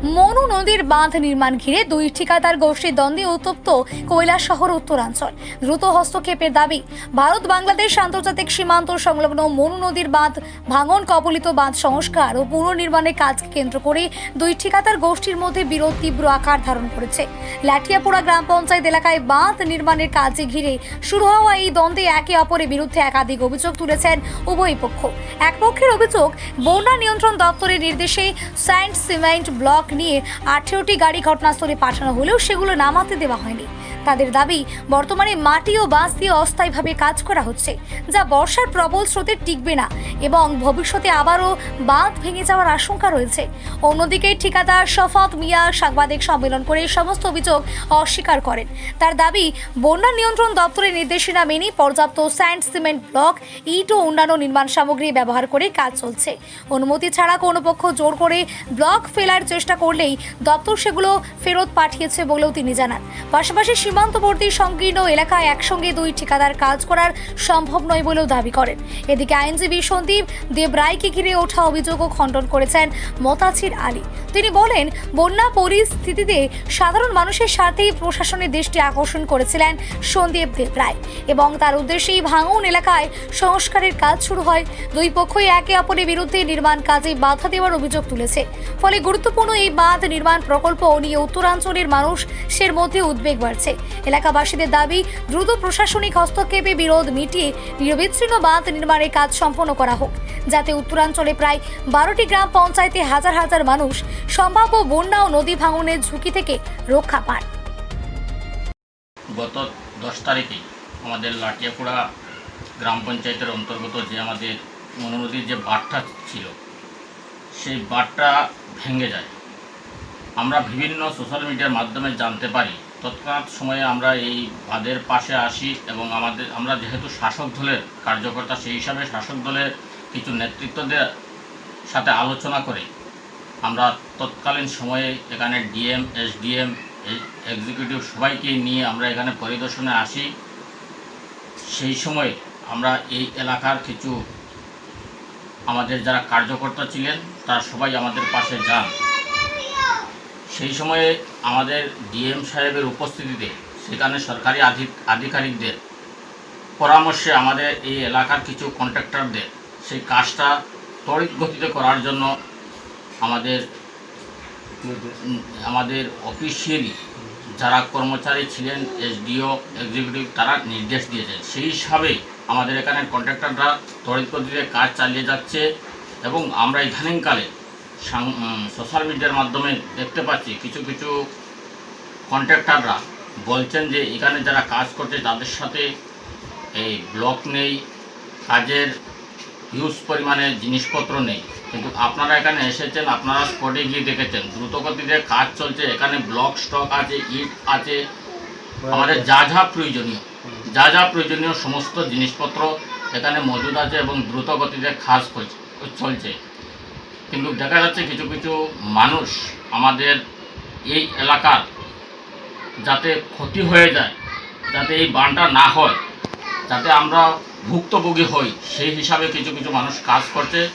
মনু নদীর বাঁধ নির্মাণ ঘিরে দুই ঠিকাদার গোষ্ঠীর দ্বন্দ্বে উত্তপ্ত কৈলাসহর উত্তরাঞ্চল। দ্রুত হস্তক্ষেপের দাবি। ভারত বাংলাদেশ আন্তর্জাতিক সীমান্ত সংলগ্ন মনু নদীর বাঁধ ভাঙন কবলিত বাঁধ সংস্কার ও পুনর্নির্মাণের কাজকে কেন্দ্র করে দুই ঠিকাদার গোষ্ঠীর মধ্যে বিরোধ তীব্র আকার ধারণ করেছে। লাঠিয়াপুরা গ্রাম পঞ্চায়েত এলাকায় বাঁধ নির্মাণের কাজে ঘিরে শুরু হওয়া এই দ্বন্দ্বে একে অপরের বিরুদ্ধে একাধিক অভিযোগ তুলেছেন উভয় পক্ষ। এক পক্ষের অভিযোগ, বন্যা নিয়ন্ত্রণ দপ্তরের নির্দেশে স্যান্ড সিমেন্ট ব্লক নিয়ে 18টি গাড়ি ঘটনাস্থলে পাঠানো হলেও সেগুলো নামাতে দেওয়া হয়নি। তাদের দাবি, বর্তমানে মাটি ও বাঁশ দিয়ে অস্থায়ীভাবে কাজ করা হচ্ছে, যা বর্ষার প্রবল স্রোতে টিকবে না এবং ভবিষ্যতে আবারও বাঁধ ভেঙে যাওয়ার আশঙ্কা রয়েছে। অন্যদিকে ঠিকাদার শফাত মিয়া সাংবাদিক সম্মেলন করে সমস্ত অভিযোগ অস্বীকার করেন। তার দাবি, বন্যা নিয়ন্ত্রণ দপ্তরের নির্দেশনা মেনে পর্যাপ্ত স্যান্ড সিমেন্ট ব্লক, ইট ও অন্যান্য নির্মাণ সামগ্রী ব্যবহার করে কাজ চলছে। অনুমতি ছাড়া কোনো পক্ষ জোর করে ব্লক ফেলার চেষ্টা করলেই দপ্তর সেগুলো ফেরত পাঠিয়েছে বলেও তিনি জানান। পাশাপাশি সীমান্তবর্তী সংকীর্ণ এলাকায় একসঙ্গে দুই ঠিকাদার কাজ করার সম্ভব নয় বলেও দাবি করেন। এদিকে আইনজীবী সন্দীপ দেবরায়কে ঘিরে ওঠা অভিযোগও খণ্ডন করেছেন মোতাছির আলী। তিনি বলেন, বন্যা পরিস্থিতিতে সাধারণ মানুষের স্বার্থেই প্রশাসনের দৃষ্টি আকর্ষণ করেছিলেন সন্দীপ দেবরায় এবং তার উদ্দেশ্যেই ভাঙন এলাকায় সংস্কারের কাজ শুরু হয়। দুই পক্ষই একে অপরের বিরুদ্ধে নির্মাণ কাজে বাধা দেওয়ার অভিযোগ তুলেছে। ফলে গুরুত্বপূর্ণ এই বাঁধ নির্মাণ প্রকল্প নিয়ে উত্তরাঞ্চলের মানুষের মধ্যে উদ্বেগ বাড়ছে। এলাকাবাসীদের দাবি, দ্রুত প্রশাসনিক হস্তক্ষেপে বিরোধ মিটিয়ে নিরবিচ্ছিন্ন বাঁধ নির্মাণের কাজ সম্পন্ন করা হোক, যাতে উত্তরাঞ্চলে প্রায় 12টি গ্রাম পঞ্চায়েতে হাজার হাজার মানুষ সম্ভাব্য বন্যা ও নদী ভাঙনের ঝুঁকি থেকে রক্ষা পান। গত 10 তারিখে আমাদের লাঠিয়াপুরা গ্রাম পঞ্চায়েতের অন্তর্গত যে আমাদের মনু নদীর যে বাঁধটা ছিল, সেই বাঁধটা ভেঙে যায়। আমরা বিভিন্ন সোশ্যাল মিডিয়ার মাধ্যমে জানতে পারি। তৎক্ষণাৎ সময়ে আমরা এই বাঁধের পাশে আসি এবং আমরা যেহেতু শাসক দলের কার্যকর্তা, সেই হিসাবে শাসক দলের কিছু নেতৃত্বদের সাথে আলোচনা করে আমরা তৎকালীন সময়ে এখানে ডিএম, এসডিএম, এক্সিকিউটিভ সবাইকে নিয়ে আমরা এখানে পরিদর্শনে আসি। সেই সময় আমরা এই এলাকার কিছু আমাদের যারা কার্যকর্তা ছিলেন তারা সবাই আমাদের পাশে যান। সেই সময়ে আমাদের ডিএম সাহেবের উপস্থিতিতে সেখানে সরকারি আধিকারিকদের পরামর্শে আমাদের এই এলাকার কিছু কন্ট্রাক্টরদের সেই কাজটা ত্বরিত গতিতে করার জন্য আমাদের অফিসিয়ালি যারা কর্মচারী ছিলেন, এসডিও, এক্সিকিউটিভ, তারা নির্দেশ দিয়েছেন। সেই হিসাবে আমাদের এখানে কন্ট্রাক্টররা ত্বরিত গতিতে কাজ চালিয়ে যাচ্ছে এবং আমরা ইদানিংকালে সোশ্যাল মিডিয়ার মাধ্যমে দেখতে পাচ্ছি কিছু কিছু কন্ট্রাক্টররা বলছেন যে এখানে যারা কাজ করছে তাদের সাথে এই ব্লক নেই, কাজের হিউজ পরিমাণে জিনিসপত্র নেই। কিন্তু আপনারা এখানে এসেছেন, আপনারা স্পটে গিয়ে দেখেছেন দ্রুতগতিতে কাজ চলছে। এখানে ব্লক স্টক আছে, ইট আছে, আমাদের যা যা প্রয়োজনীয় সমস্ত জিনিসপত্র এখানে মজুদ আছে এবং দ্রুতগতিতে কাজ চলছে। কিন্তু দেখা যাচ্ছে কিছু কিছু মানুষ আমাদের এই এলাকার যাতে ক্ষতি হয়ে যায়, যাতে এই বানটা না হয়, যাতে আমরা ভুক্তভোগী হই, সেই হিসাবে কিছু কিছু মানুষ কাজ করছে।